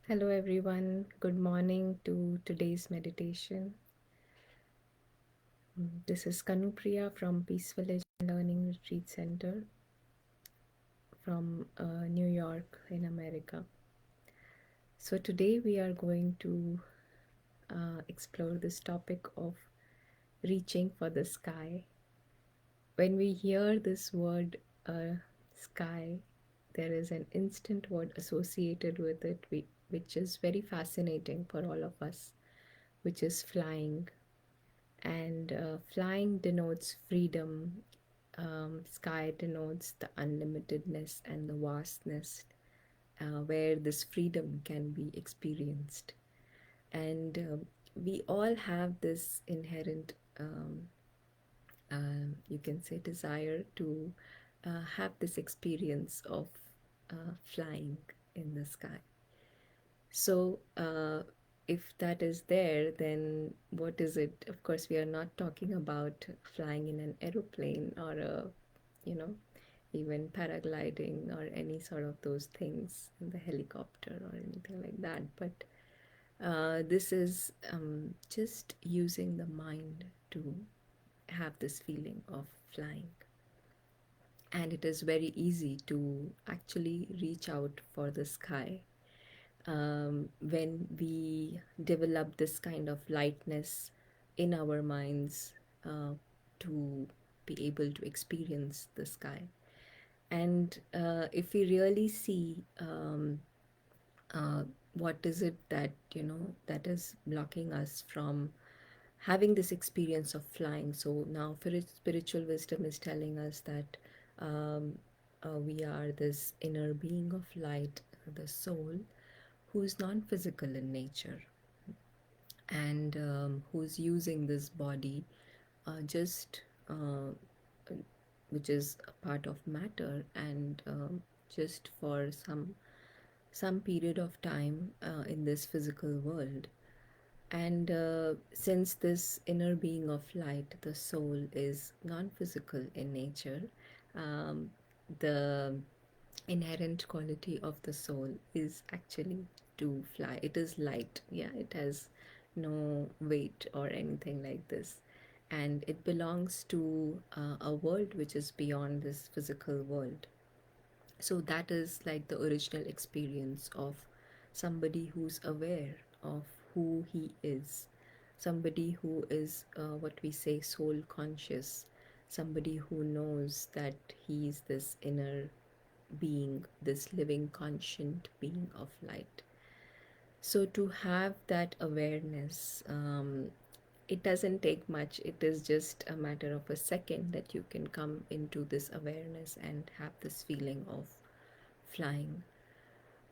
Hello, everyone. Good morning to today's meditation. This is Kanupriya from Peaceful Legend Learning Retreat Center from New York in America. So, today we are going to explore this topic of reaching for the sky. When we hear this word sky, there is an instant word associated with it, which is very fascinating for all of us, which is flying. And flying denotes freedom, sky denotes the unlimitedness and the vastness, where this freedom can be experienced. And we all have this inherent, you can say, desire to have this experience of flying in the sky. So, if that is there, then what is it? Of course, we are not talking about flying in an aeroplane or you know, even paragliding or any sort of those things in the helicopter or anything like that. But this is just using the mind to have this feeling of flying. And it is very easy to actually reach out for the sky when we develop this kind of lightness in our minds to be able to experience the sky. And if we really see uh, what is it that that is blocking us from having this experience of flying. So now spiritual wisdom is telling us that um, we are this inner being of light, the soul, who is non-physical in nature, and who's using this body just which is a part of matter, and just for some period of time in this physical world. And since this inner being of light, the soul, is non-physical in nature, um, the inherent quality of the soul is actually to fly. It is light, yeah, it has no weight or anything like this, and it belongs to a world which is beyond this physical world. So that is like the original experience of somebody who's aware of who he is, somebody who is what we say soul conscious, somebody who knows that he is this inner being, this living, conscient being of light. So, to have that awareness, it doesn't take much. It is just a matter of a second that you can come into this awareness and have this feeling of flying.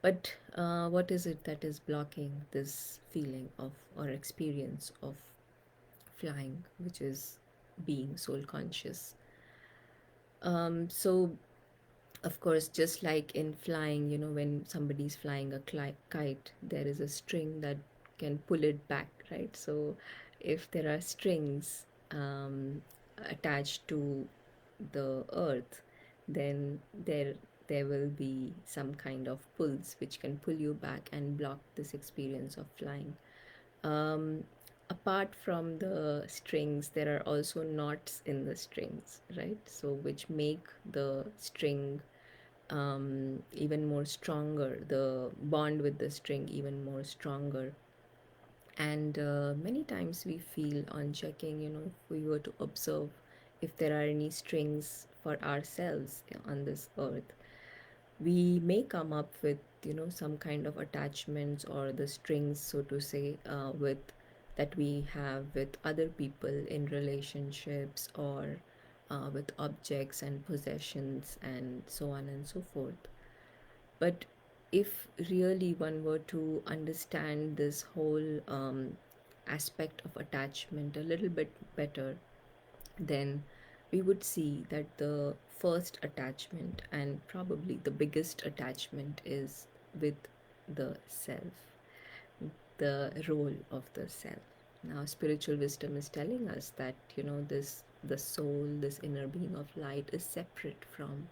But what is it that is blocking this feeling of or experience of flying, which is being soul conscious? So of course, just like in flying, when somebody's flying a kite, there is a string that can pull it back, right? So if there are strings attached to the earth, then there will be some kind of pulls which can pull you back and block this experience of flying. um, Apart from the strings, there are also knots in the strings, right? So which make the string even more stronger, the bond with the string even more stronger. And many times we feel on checking, if we were to observe if there are any strings for ourselves on this earth, we may come up with some kind of attachments or the strings, so to say, with that we have with other people in relationships, or with objects and possessions and so on and so forth. But if really one were to understand this whole aspect of attachment a little bit better, then we would see that the first attachment and probably the biggest attachment is with the self, the role of the self. Now, spiritual wisdom is telling us that, this the soul, this inner being of light, is separate from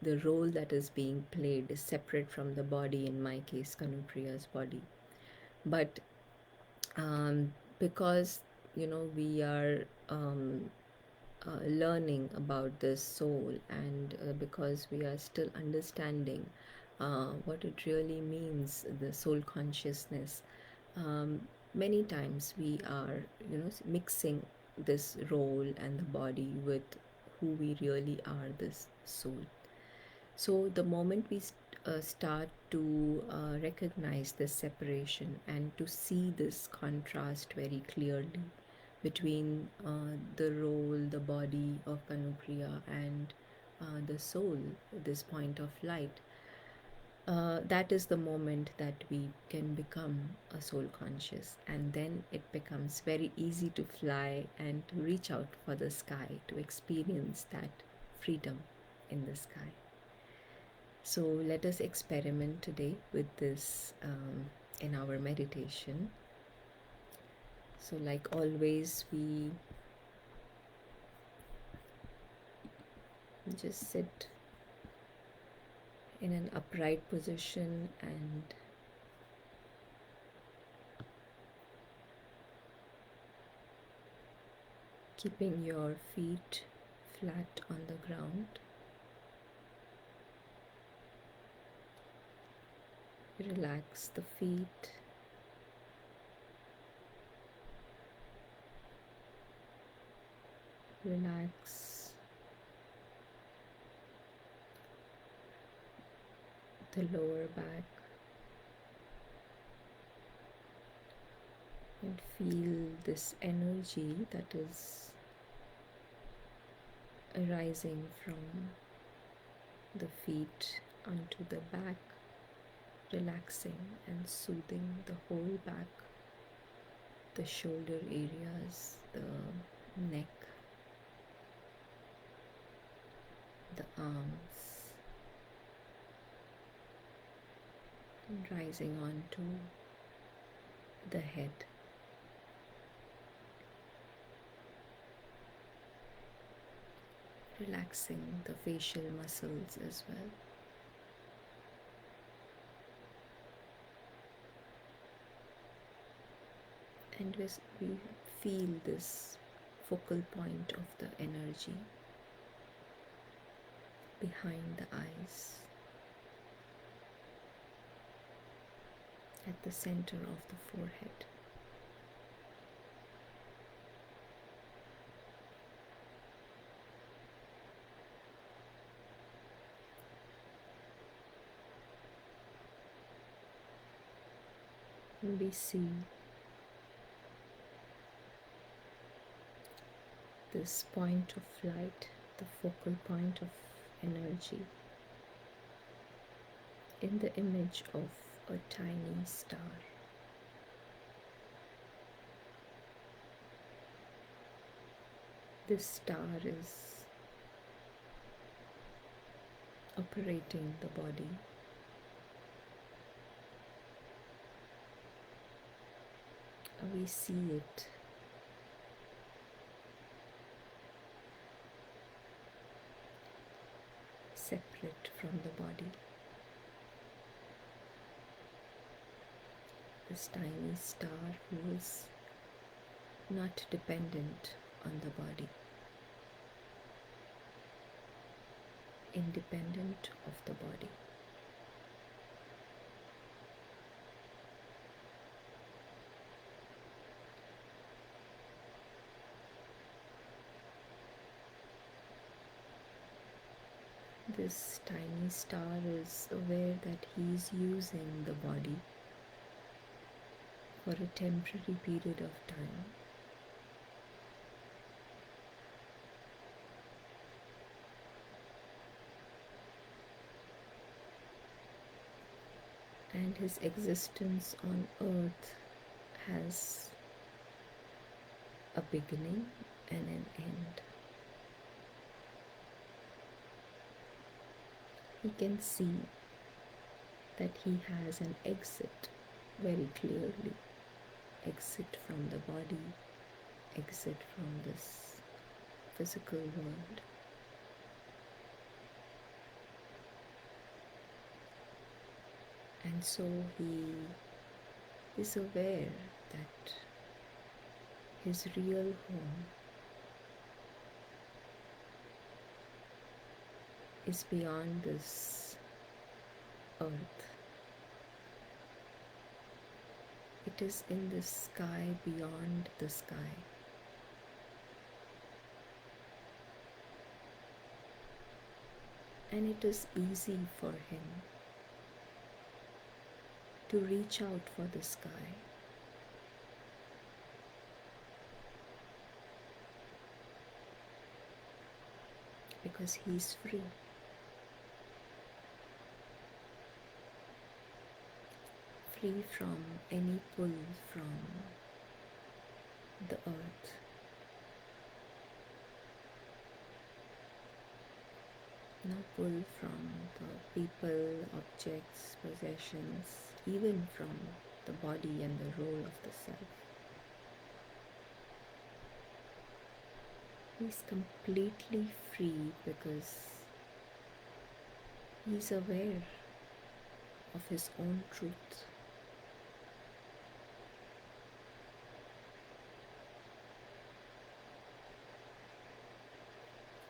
the role that is being played is separate from the body, in my case, Kanupriya's body. But because we are learning about this soul, and because we are still understanding what it really means, the soul consciousness, um, many times we are mixing this role and the body with who we really are, this soul. So the moment we start to recognize this separation and to see this contrast very clearly between the role, the body of Kanupriya, and the soul, this point of light, that is the moment that we can become a soul conscious, and then it becomes very easy to fly and to reach out for the sky, to experience that freedom in the sky. So let us experiment today with this in our meditation. So, like always, we just sit in an upright position and keeping your feet flat on the ground. Relax the feet. Relax the lower back and feel this energy that is arising from the feet onto the back, relaxing and soothing the whole back, the shoulder areas, the neck, the arms, and rising onto the head. Relaxing the facial muscles as well. And as we feel this focal point of the energy behind the eyes, at the center of the forehead. And we see this point of light, the focal point of energy, in the image of a tiny star. This star is operating the body. We see it separate from the body. This tiny star who is not dependent on the body, independent of the body. This tiny star is aware that he is using the body for a temporary period of time. And his existence on earth has a beginning and an end. He can see that he has an exit very clearly. Exit from the body, exit from this physical world. And so he is aware that his real home is beyond this earth. It is in the sky beyond the sky. And it is easy for him to reach out for the sky. Because he's free. Free from any pull from the earth. No pull from the people, objects, possessions, even from the body and the role of the self. He's completely free because he's aware of his own truth.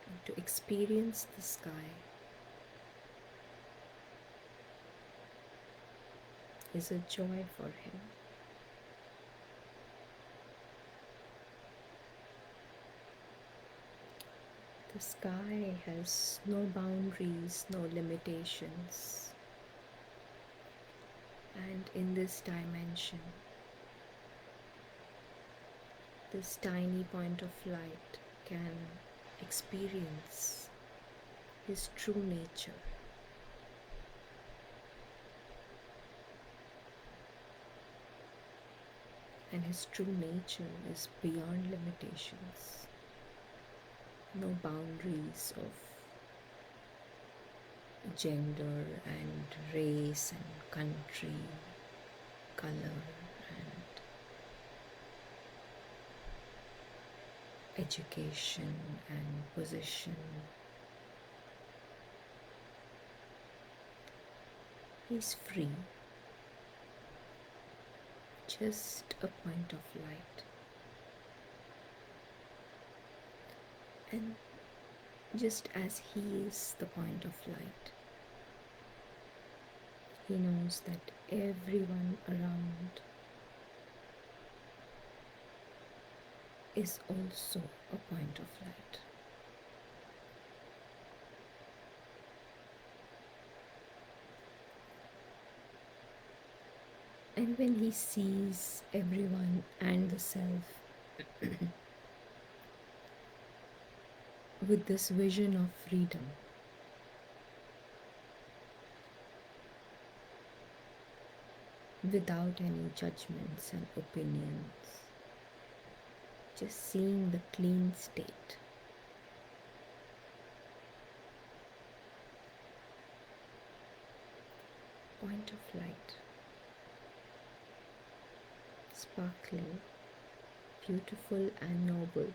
And to experience the sky is a joy for him. The sky has no boundaries, no limitations. And in this dimension, this tiny point of light can experience his true nature. And his true nature is beyond limitations. No boundaries of gender and race and country, color and education and position. He's free, just a point of light. And just as he is the point of light, he knows that everyone around is also a point of light. And when he sees everyone and the self with this vision of freedom, without any judgments and opinions, just seeing the clean state, point of light, sparkling, beautiful and noble.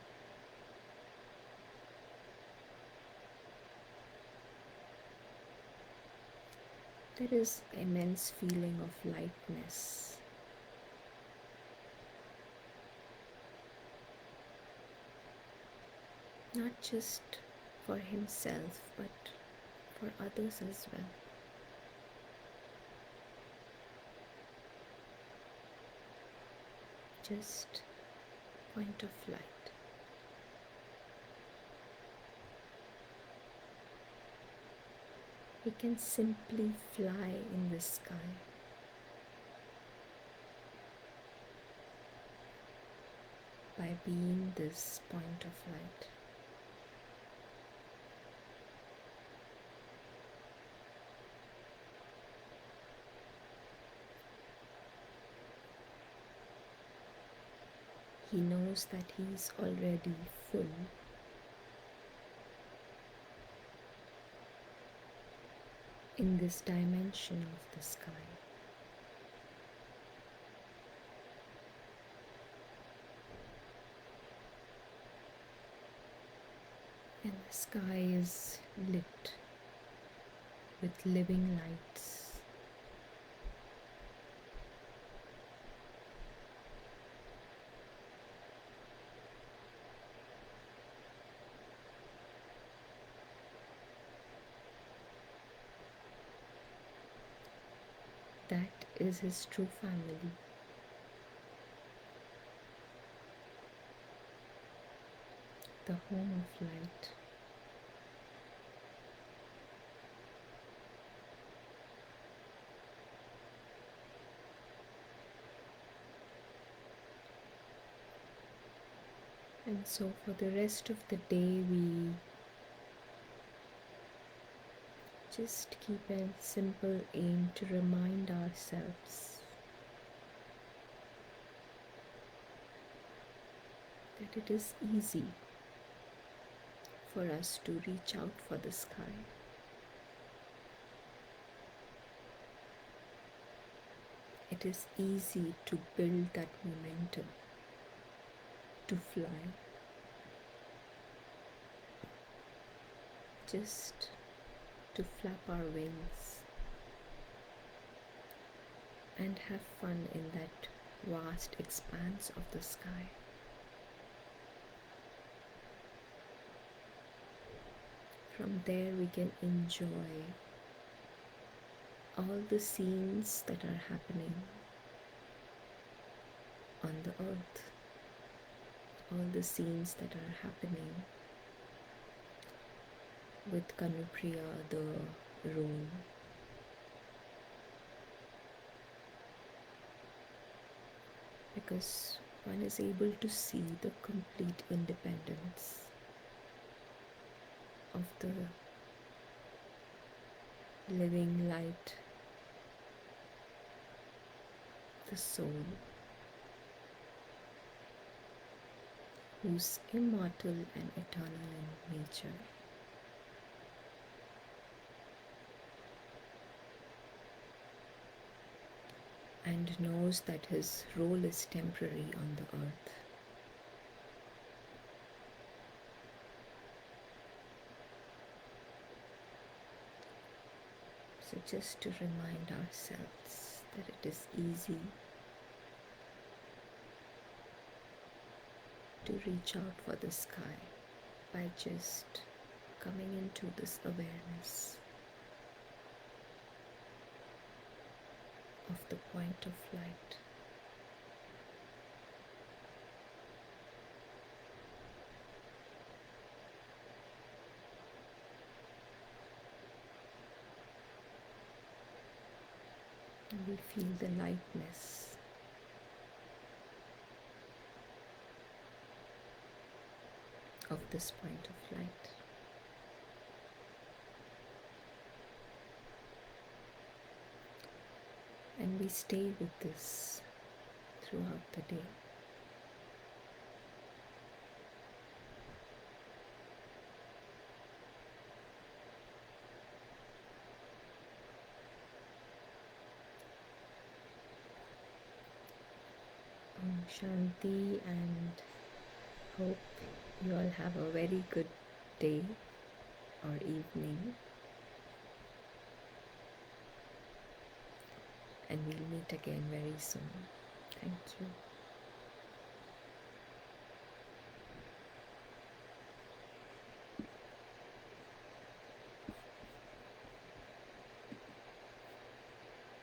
There is immense feeling of lightness. Not just for himself, but for others as well. Just point of light. He can simply fly in the sky. By being this point of light. He knows that he is already full. In this dimension of the sky. And the sky is lit with living lights, That is his true family. The home of light. And so for the rest of the day, we just keep a simple aim to remind ourselves that it is easy for us to reach out for the sky. It is easy to build that momentum to fly. Just to flap our wings and have fun in that vast expanse of the sky. From there, we can enjoy all the scenes that are happening on the earth, all the scenes that are happening with Kanupriya, the room. Because one is able to see the complete independence of the living light, the soul, who's immortal and eternal in nature. And knows that his role is temporary on the earth. So just to remind ourselves that it is easy to reach out for the sky by just coming into this awareness of the point of light. And we feel the lightness of this point of light. And we stay with this throughout the day. Om Shanti, and hope you all have a very good day or evening. And we'll meet again very soon. Thank you.